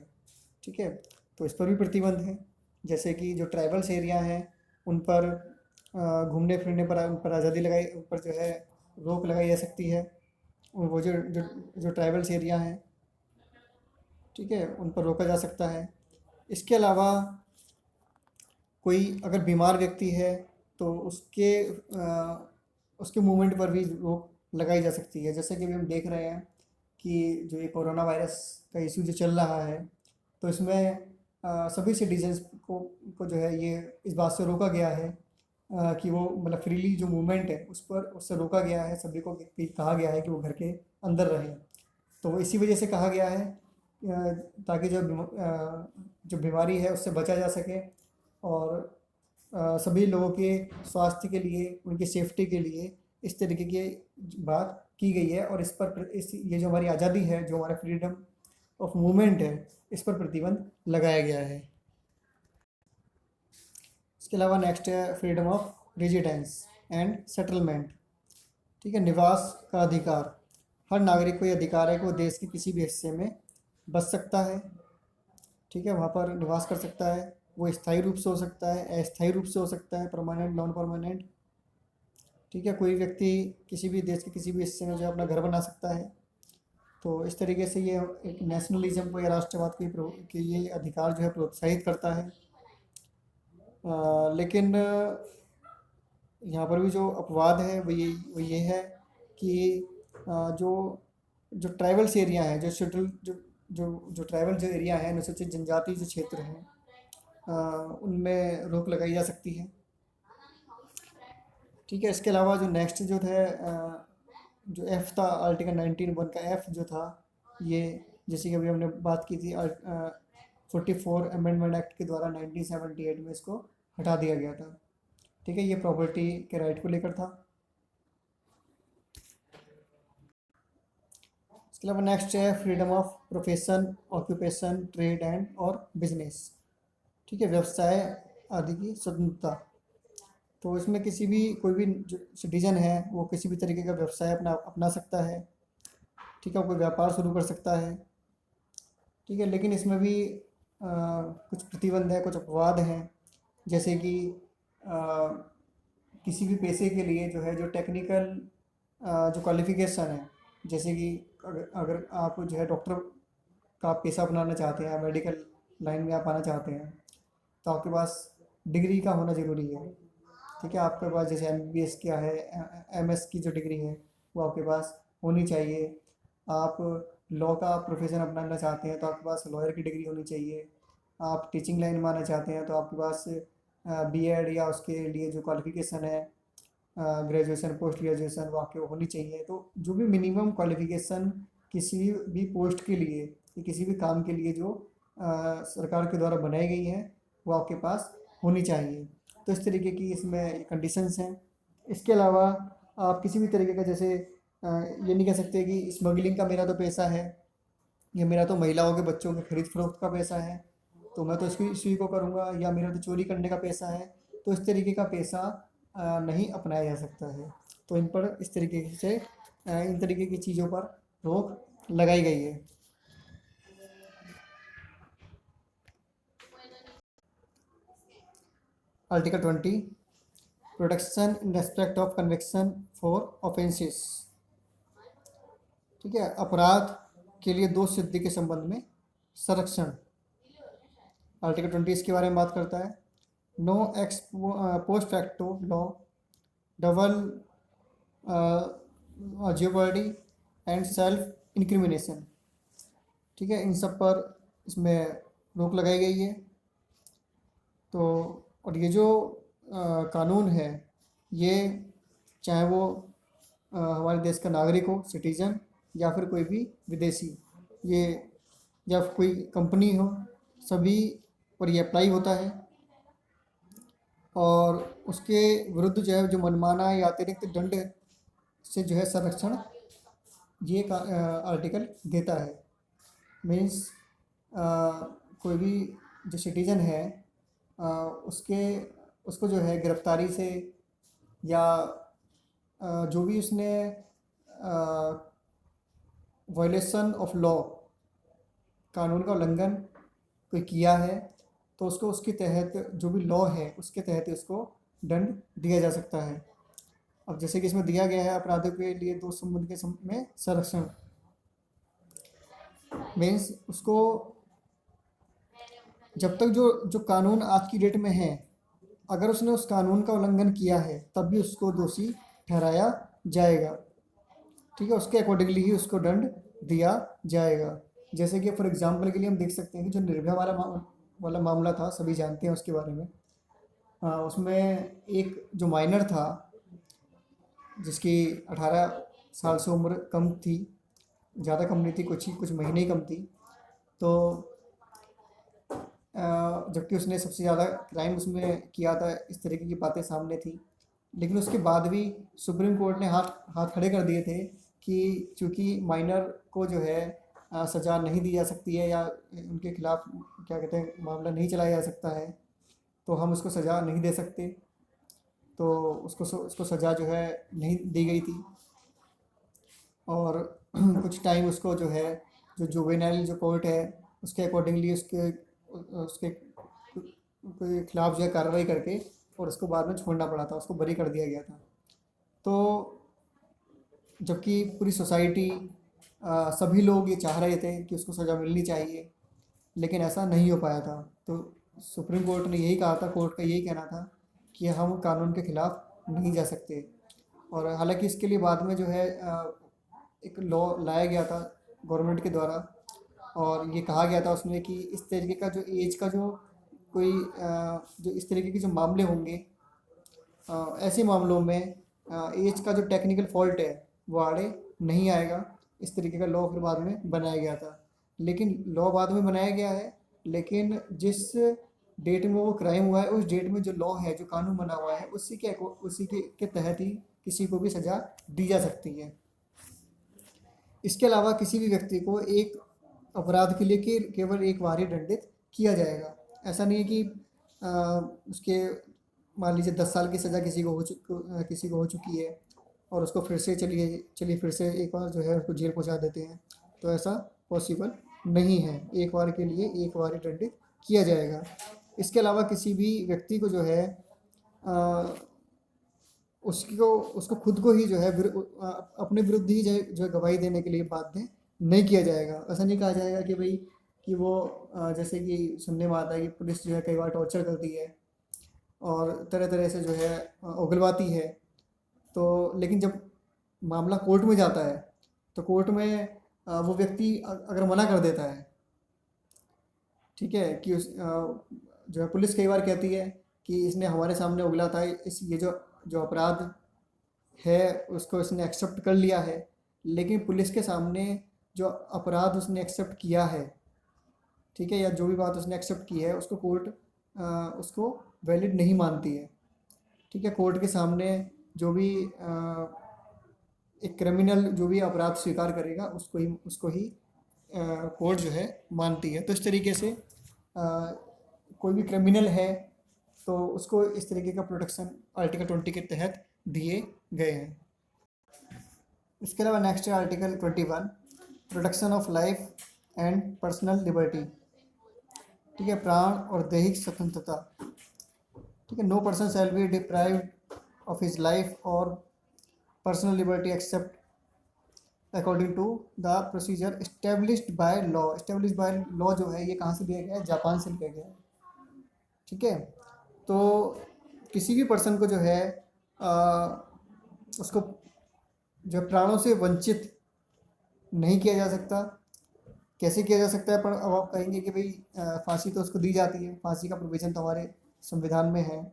ठीक है, तो इस पर भी प्रतिबंध है, जैसे कि जो ट्राइबल्स एरिया हैं उन पर घूमने फिरने पर उन पर आज़ादी लगाई, उन पर जो है रोक लगाई जा सकती है। वो जो जो जो ट्राइबल्स एरिया हैं, ठीक है, उन पर रोका जा सकता है। इसके अलावा कोई अगर बीमार व्यक्ति है तो उसके मूवमेंट पर भी रोक लगाई जा सकती है। जैसे कि अभी हम देख रहे हैं कि जो ये कोरोना वायरस का इशू जो चल रहा है, तो इसमें सभी सिटीजन्स को जो है ये इस बात से रोका गया है कि वो मतलब फ्रीली जो मूवमेंट है उससे रोका गया है। सभी को कहा गया है कि वो घर के अंदर रहें, तो इसी वजह से कहा गया है ताकि जो बीमारी है उससे बचा जा सके और सभी लोगों के स्वास्थ्य के लिए, उनकी सेफ्टी के लिए इस तरीके की बात की गई है। और इस पर ये जो हमारी आज़ादी है, जो हमारा फ्रीडम ऑफ मूवमेंट है, इस पर प्रतिबंध लगाया गया है। इसके अलावा नेक्स्ट है freedom of residence and settlement. ठीक है, निवास का अधिकार। हर नागरिक को यह अधिकार है कि वो देश के किसी भी हिस्से में बस सकता है। ठीक है, वहाँ पर निवास कर सकता है। वो स्थायी रूप से हो सकता है, अस्थायी रूप से हो सकता है, परमानेंट, नॉन परमानेंट। ठीक है, कोई व्यक्ति किसी भी देश के किसी भी हिस्से में जो है अपना घर बना सकता है। तो इस तरीके से ये एक नेशनलिज्म को या राष्ट्रवाद के ये अधिकार जो है प्रोत्साहित करता है। लेकिन यहाँ पर भी जो अपवाद है वो ये है कि जो जो ट्राइबल्स एरिया है, जो शेड्यूल जो ट्राइबल जो एरिया है, अनुसूचित जनजाति जो क्षेत्र हैं, उनमें रोक लगाई जा सकती है। ठीक है, इसके अलावा जो नेक्स्ट जो है जो एफ़ था आर्टिकल 19(1) का एफ़ जो था, ये जैसे कि अभी हमने बात की थी 44 अमेंडमेंट एक्ट के द्वारा 1978 में इसको हटा दिया गया था। ठीक है, ये प्रॉपर्टी के राइट को लेकर था। इसके अलावा नेक्स्ट है freedom of profession, occupation, trade and और बिजनेस। ठीक है, व्यवसाय आदि की स्वतंत्रता। तो इसमें किसी भी कोई भी जो सिटीजन है वो किसी भी तरीके का व्यवसाय अपना सकता है। ठीक है, कोई व्यापार शुरू कर सकता है। ठीक है, लेकिन इसमें भी कुछ प्रतिबंध है, कुछ अपवाद हैं। जैसे कि किसी भी पेशे के लिए जो है जो टेक्निकल जो क्वालिफिकेशन है, जैसे कि अगर आप जो है डॉक्टर का पेशा अपनाना चाहते हैं, मेडिकल लाइन में आप आना चाहते हैं, तो आपके पास डिग्री का होना ज़रूरी है। ठीक है, आपके पास जैसे MBBS किया है, MS की जो डिग्री है वो आपके पास होनी चाहिए। आप लॉ का प्रोफेशन अपनाना चाहते हैं तो आपके पास लॉयर की डिग्री होनी चाहिए। आप टीचिंग लाइन में आना चाहते हैं तो आपके पास B.Ed या उसके लिए जो क्वालिफ़िकेशन है ग्रेजुएशन, पोस्ट ग्रेजुएशन, वो आपके होनी चाहिए। तो जो भी मिनिमम क्वालिफ़िकेशन किसी भी पोस्ट के लिए या किसी भी काम के लिए जो सरकार के द्वारा बनाई गई है वो आपके पास होनी चाहिए। तो इस तरीके की इसमें कंडीशंस हैं। इसके अलावा आप किसी भी तरीके का जैसे ये नहीं कह सकते कि स्मगलिंग का मेरा तो पैसा है, या मेरा तो महिलाओं के बच्चों के खरीद फरोख्त का पैसा है तो मैं तो इसी को करूँगा, या मेरा तो चोरी करने का पैसा है। तो इस तरीके का पैसा नहीं अपनाया जा सकता है। तो इन पर इस तरीके से इन तरीके की चीज़ों पर रोक लगाई गई है। Article 20 protection in respect of conviction for offences. ठीक है, अपराध के लिए दोष सिद्धि के संबंध में संरक्षण। आर्टिकल 20 इसके बारे में बात करता है। No ex post facto law, double jeopardy and self incrimination. ठीक है, इन सब पर इसमें रोक लगाई गई है। तो और ये जो कानून है ये चाहे वो हमारे देश का नागरिक हो, सिटीजन, या फिर कोई भी विदेशी, ये या फिर कोई कंपनी हो, सभी पर ये अप्लाई होता है। और उसके विरुद्ध जो है जो मनमाना या अतिरिक्त दंड से जो है संरक्षण ये आर्टिकल देता है। मीन्स कोई भी जो सिटीजन है उसके उसको जो है गिरफ्तारी से या जो भी उसने वायलेशन ऑफ लॉ, कानून का उल्लंघन कोई किया है तो उसको उसके तहत जो भी लॉ है उसके तहत उसको दंड दिया जा सकता है। अब जैसे कि इसमें दिया गया है अपराधियों के लिए दो संबंध के में संरक्षण। मीन्स उसको जब तक जो जो कानून आज की डेट में है, अगर उसने उस कानून का उल्लंघन किया है तब भी उसको दोषी ठहराया जाएगा। ठीक है, उसके अकॉर्डिंगली ही उसको दंड दिया जाएगा। जैसे कि फॉर एग्जांपल के लिए हम देख सकते हैं कि जो निर्भया वाला मामला था, सभी जानते हैं उसके बारे में। उसमें एक जो माइनर था जिसकी 18 साल से उम्र कम थी, ज़्यादा कम नहीं थी, कुछ महीने ही कम थी। तो जबकि उसने सबसे ज़्यादा क्राइम उसमें किया था, इस तरीके की बातें सामने थी, लेकिन उसके बाद भी सुप्रीम कोर्ट ने हाथ खड़े कर दिए थे कि चूँकि माइनर को जो है सज़ा नहीं दी जा सकती है या उनके खिलाफ क्या कहते हैं मामला नहीं चलाया जा सकता है, तो हम उसको सज़ा नहीं दे सकते, तो उसको सज़ा जो है नहीं दी गई थी। और कुछ टाइम उसको जो है, जो जुवेनाइल जो कोर्ट है उसके अकॉर्डिंगली उसके उसके के खिलाफ जो है कार्रवाई करके और उसको बाद में छोड़ना पड़ा था, उसको बरी कर दिया गया था। तो जबकि पूरी सोसाइटी, सभी लोग ये चाह रहे थे कि उसको सज़ा मिलनी चाहिए, लेकिन ऐसा नहीं हो पाया था। तो सुप्रीम कोर्ट ने यही कहा था, कोर्ट का यही कहना था कि हम कानून के ख़िलाफ़ नहीं जा सकते। और हालांकि इसके लिए बाद में जो है एक लॉ लाया गया था गवर्नमेंट के द्वारा, और ये कहा गया था उसमें कि इस तरीके का जो एज का जो कोई जो इस तरीके के जो मामले होंगे, ऐसे मामलों में एज का जो टेक्निकल फॉल्ट है वो आड़े नहीं आएगा। इस तरीके का लॉ फिर बाद में बनाया गया था। लेकिन लॉ बाद में बनाया गया है, लेकिन जिस डेट में वो क्राइम हुआ है उस डेट में जो लॉ है, जो कानून बना हुआ है, उसी के तहत ही किसी को भी सज़ा दी जा सकती है। इसके अलावा किसी भी व्यक्ति को एक अपराध के लिए केवल एक बार ही दंडित किया जाएगा। ऐसा नहीं है कि उसके मान लीजिए 10 साल की सज़ा किसी को हो चुकी है और उसको फिर से चलिए फिर से एक बार जो है उसको जेल पहुंचा देते हैं, तो ऐसा पॉसिबल नहीं है। एक बार के लिए एक बार ही दंडित किया जाएगा। इसके अलावा किसी भी व्यक्ति को जो है उसको खुद को ही जो है अपने विरुद्ध ही जो है गवाही देने के लिए बाध्य नहीं किया जाएगा। ऐसा नहीं कहा जाएगा कि भाई कि वो जैसे कि सुनने में आता है कि पुलिस जो है कई बार टॉर्चर करती है और तरह तरह से जो है उगलवाती है। तो लेकिन जब मामला कोर्ट में जाता है तो कोर्ट में वो व्यक्ति अगर मना कर देता है, ठीक है, कि जो है पुलिस कई बार कहती है कि इसने हमारे सामने उगला था, ये जो अपराध है उसको इसने एक्सेप्ट कर लिया है, लेकिन पुलिस के सामने जो अपराध उसने एक्सेप्ट किया है, ठीक है, या जो भी बात उसने एक्सेप्ट की है उसको कोर्ट उसको वैलिड नहीं मानती है। ठीक है, कोर्ट के सामने जो भी एक क्रिमिनल जो भी अपराध स्वीकार करेगा उसको ही कोर्ट जो है मानती है। तो इस तरीके से कोई भी क्रिमिनल है तो उसको इस तरीके का प्रोटेक्शन आर्टिकल 20 के तहत दिए गए हैं। इसके अलावा नेक्स्ट है article 21, protection of life and personal liberty. ठीक है, प्राण और दैहिक स्वतंत्रता। ठीक है, no person shall be deprived of his life और personal liberty except according to the procedure established by law. Established by law जो है ये कहाँ से लिया गया है? जापान से लिया गया है। ठीक है, तो किसी भी पर्सन को जो है उसको जो प्राणों से वंचित नहीं किया जा सकता। कैसे किया जा सकता है? पर अब आप कहेंगे कि भाई फांसी तो उसको दी जाती है, फांसी का प्रोविज़न तो हमारे संविधान में है।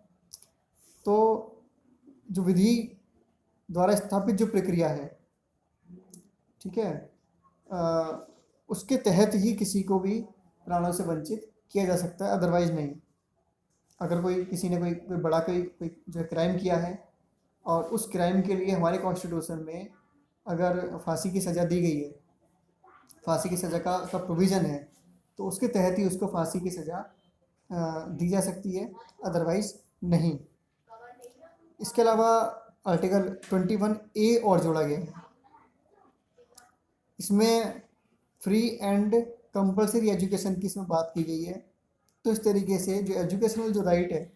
तो जो विधि द्वारा स्थापित जो प्रक्रिया है, ठीक है, उसके तहत ही किसी को भी प्राणों से वंचित किया जा सकता है, अदरवाइज नहीं। अगर किसी ने कोई बड़ा कोई जो क्राइम किया है और उस क्राइम के लिए हमारे कॉन्स्टिट्यूशन में अगर फांसी की सज़ा दी गई है, फांसी की सज़ा का प्रोविज़न है, तो उसके तहत ही उसको फांसी की सज़ा दी जा सकती है, अदरवाइज नहीं। इसके अलावा आर्टिकल 21A और जोड़ा गया है। इसमें फ्री एंड कंपलसरी एजुकेशन की इसमें बात की गई है। तो इस तरीके से जो एजुकेशनल जो राइट है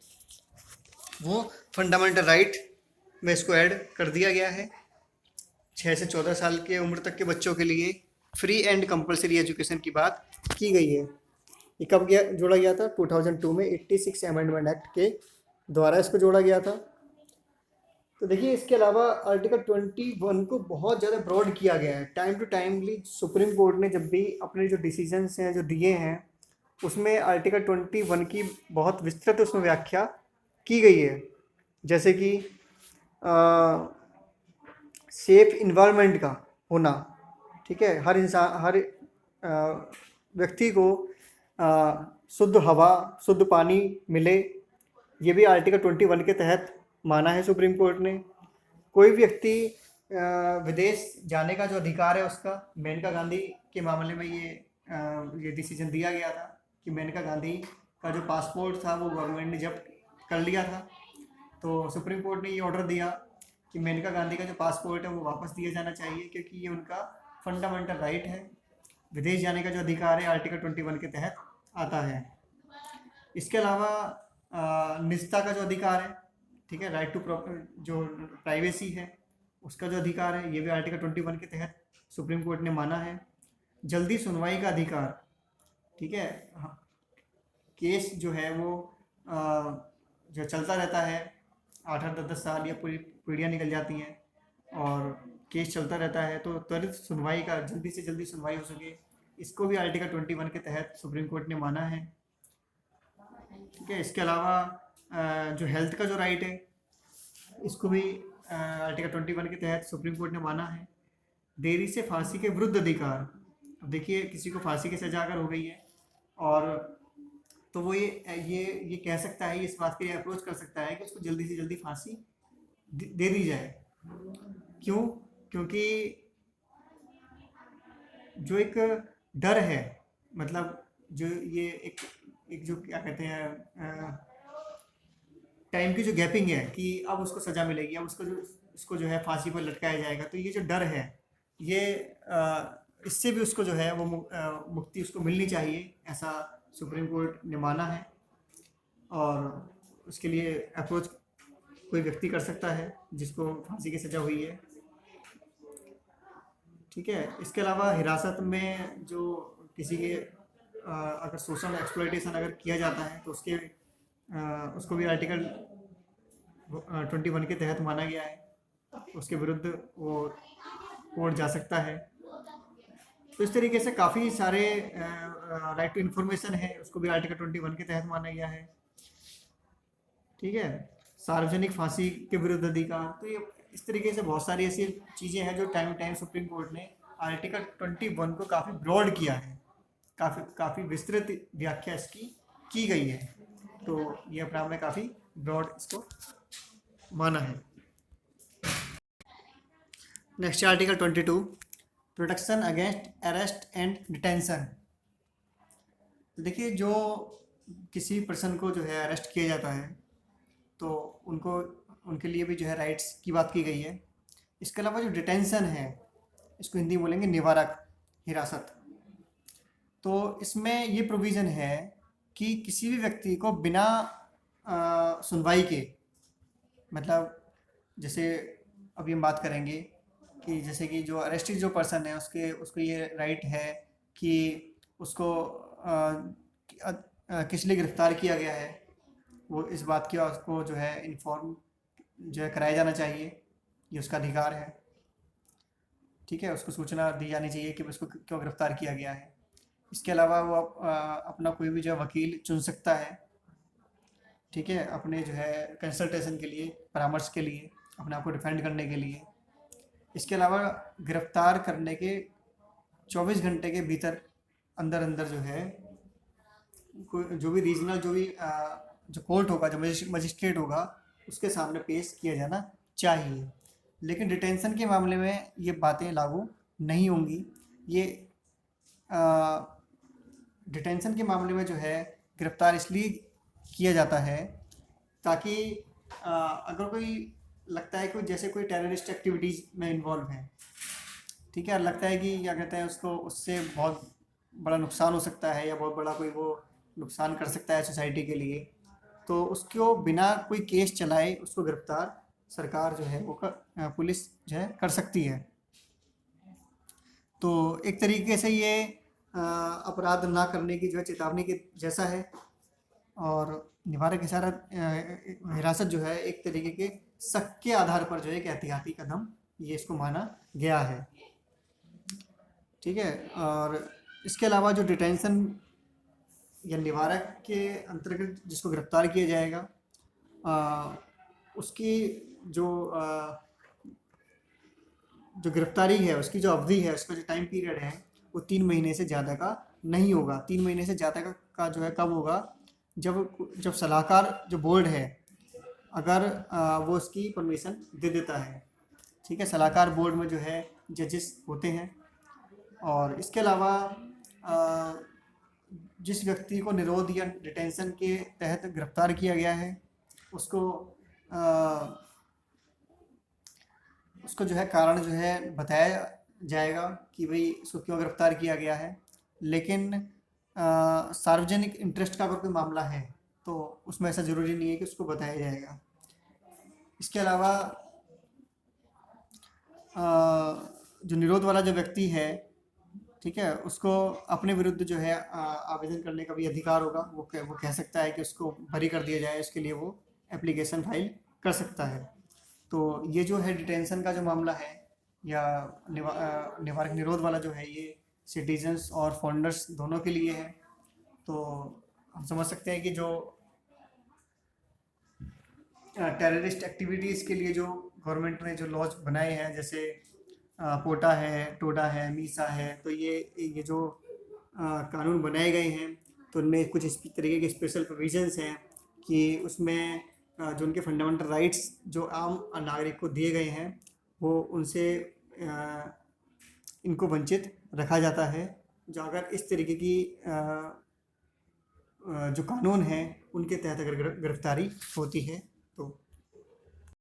वो फंडामेंटल राइट में इसको ऐड कर दिया गया है। 6 से 14 साल के उम्र तक के बच्चों के लिए फ्री एंड कंपलसरी एजुकेशन की बात की गई है। ये कब जोड़ा गया था? 2002 में 86 अमेंडमेंट एक्ट के द्वारा इसको जोड़ा गया था। तो देखिए, इसके अलावा आर्टिकल 21 को बहुत ज़्यादा ब्रॉड किया गया है। Time to timely supreme court ने जब भी अपने जो डिसीजंस हैं जो दिए हैं उसमें आर्टिकल 21 की बहुत विस्तृत उसमें व्याख्या की गई है। जैसे कि सेफ इन्वायरमेंट का होना, ठीक है, हर व्यक्ति को शुद्ध हवा, शुद्ध पानी मिले, ये भी आर्टिकल 21 के तहत माना है सुप्रीम कोर्ट ने। कोई व्यक्ति विदेश जाने का जो अधिकार है उसका, मेनका गांधी के मामले में ये डिसीजन दिया गया था कि मेनका गांधी का जो पासपोर्ट था वो गवर्नमेंट ने जब्त कर लिया था। तो सुप्रीम कोर्ट ने ये ऑर्डर दिया कि मेनका गांधी का जो पासपोर्ट है वो वापस दिया जाना चाहिए, क्योंकि ये उनका फंडामेंटल राइट है। विदेश जाने का जो अधिकार है आर्टिकल 21 के तहत आता है। इसके अलावा निजता का जो अधिकार है, ठीक है, राइट टू जो प्राइवेसी है उसका जो अधिकार है, ये भी आर्टिकल 21 के तहत सुप्रीम कोर्ट ने माना है। जल्दी सुनवाई का अधिकार, ठीक है, हाँ, केस जो है वो जो चलता रहता है 8-10 साल या पूरी पीढ़ियाँ निकल जाती हैं और केस चलता रहता है, तो त्वरित सुनवाई का, जल्दी से जल्दी सुनवाई हो सके, इसको भी आर्टिकल 21 के तहत सुप्रीम कोर्ट ने माना है। ठीक है, इसके अलावा जो हेल्थ का जो राइट है इसको भी आर्टिकल 21 के तहत सुप्रीम कोर्ट ने माना है। देरी से फांसी के विरुद्ध अधिकार, अब देखिए किसी को फांसी की सजा अगर हो गई है और तो वो ये कह सकता है, इस बात के लिए अप्रोच कर सकता है कि उसको जल्दी से जल्दी फांसी दे दी जाए। क्यों? क्योंकि जो एक डर है, मतलब जो ये एक जो क्या कहते हैं टाइम की जो गैपिंग है कि अब उसको सज़ा मिलेगी, अब उसको जो है फांसी पर लटकाया जाएगा, तो ये जो डर है ये इससे भी उसको जो है वो मुक्ति उसको मिलनी चाहिए, ऐसा सुप्रीम कोर्ट ने माना है। और उसके लिए अप्रोच कोई व्यक्ति कर सकता है जिसको फांसी की सज़ा हुई है। ठीक है, इसके अलावा हिरासत में जो किसी के अगर शोषण एक्सप्लॉयटेशन अगर किया जाता है तो उसको भी आर्टिकल 21 के तहत माना गया है, उसके विरुद्ध वो कोर्ट जा सकता है। तो इस तरीके से काफ़ी सारे राइट टू इन्फॉर्मेशन है, उसको भी आर्टिकल 21 के तहत माना गया है। ठीक है, सार्वजनिक फांसी के विरुद्ध अधिकार, तो ये इस तरीके से बहुत सारी ऐसी चीज़ें हैं जो टाइम टाइम सुप्रीम कोर्ट ने आर्टिकल 21 को काफ़ी ब्रॉड किया है, काफ़ी विस्तृत व्याख्या इसकी की गई है, तो ये अपने आप में काफ़ी ब्रॉड इसको माना है। Next article 22, protection against arrest and detention. तो देखिए, जो किसी पर्सन को जो है अरेस्ट किया जाता है तो उनके लिए भी जो है राइट्स की बात की गई है। इसके अलावा जो डिटेंशन है, इसको हिंदी में बोलेंगे निवारक हिरासत। तो इसमें ये प्रोविज़न है कि किसी भी व्यक्ति को बिना सुनवाई के, मतलब जैसे अभी हम बात करेंगे कि जैसे कि जो अरेस्टेड जो पर्सन है उसको ये राइट है कि उसको किस लिए गिरफ्तार किया गया है, वो इस बात की उसको जो है इन्फॉर्म जो है कराया जाना चाहिए, ये उसका अधिकार है। ठीक है, उसको सूचना दी जानी चाहिए कि उसको क्यों गिरफ्तार किया गया है। इसके अलावा वो अपना कोई भी जो वकील चुन सकता है, ठीक है, अपने जो है कंसल्टेशन के लिए, परामर्श के लिए, अपने आप को डिफेंड करने के लिए। इसके अलावा गिरफ्तार करने के 24 घंटे के भीतर अंदर जो है जो भी रीजनल जो कोर्ट होगा, जो मजिस्ट्रेट होगा, उसके सामने पेश किया जाना चाहिए। लेकिन डिटेंशन के मामले में ये बातें लागू नहीं होंगी। ये डिटेंशन के मामले में जो है गिरफ्तार इसलिए किया जाता है ताकि अगर कोई लगता है कि जैसे कोई टेररिस्ट एक्टिविटीज़ में इन्वॉल्व है, ठीक है, लगता है कि क्या कहते हैं उसको, उससे बहुत बड़ा नुकसान हो सकता है या बहुत बड़ा कोई वो नुकसान कर सकता है सोसाइटी के लिए, तो उसको बिना कोई केस चलाए उसको गिरफ्तार सरकार जो है वो पुलिस जो है कर सकती है। तो एक तरीके से ये अपराध ना करने की जो है चेतावनी के जैसा है, और निवारक हिरासत जो है एक तरीके के शक के आधार पर जो है एक एहतियाती कदम ये इसको माना गया है। ठीक है, और इसके अलावा जो डिटेंशन या निवारक के अंतर्गत जिसको गिरफ्तार किया जाएगा उसकी जो गिरफ्तारी है, उसकी जो अवधि है, उसका जो टाइम पीरियड है वो 3 महीने से ज़्यादा का नहीं होगा। 3 महीने से ज़्यादा का जो है कब होगा, जब सलाहकार जो बोर्ड है अगर वो उसकी परमिशन दे देता है। ठीक है, सलाहकार बोर्ड में जो है जजेस होते हैं। और इसके अलावा जिस व्यक्ति को निरोध या डिटेंशन के तहत गिरफ्तार किया गया है उसको उसको जो है कारण जो है बताया जाएगा कि भाई इसको क्यों गिरफ्तार किया गया है। लेकिन सार्वजनिक इंटरेस्ट का अगर कोई मामला है तो उसमें ऐसा ज़रूरी नहीं है कि उसको बताया जाएगा। इसके अलावा जो निरोध वाला जो व्यक्ति है, ठीक है, उसको अपने विरुद्ध जो है आवेदन करने का भी अधिकार होगा। वो कह सकता है कि उसको बरी कर दिया जाए, उसके लिए वो एप्लीकेशन फाइल कर सकता है। तो ये जो है डिटेंशन का जो मामला है या निवारक निरोध वाला जो है, ये सिटीजन्स और फॉरेनर्स दोनों के लिए है। तो हम समझ सकते हैं कि जो टेररिस्ट एक्टिविटीज़ के लिए जो गवर्नमेंट ने जो लॉज बनाए हैं, जैसे पोटा है, टोडा है, मीसा है, तो ये जो कानून बनाए गए हैं, तो उनमें कुछ इस तरीके के स्पेशल प्रोविजंस हैं कि उसमें जो उनके फंडामेंटल राइट्स जो आम नागरिक को दिए गए हैं, वो उनसे इनको वंचित रखा जाता है। जो अगर इस तरीके की जो कानून हैं उनके तहत अगर गिरफ्तारी होती है तो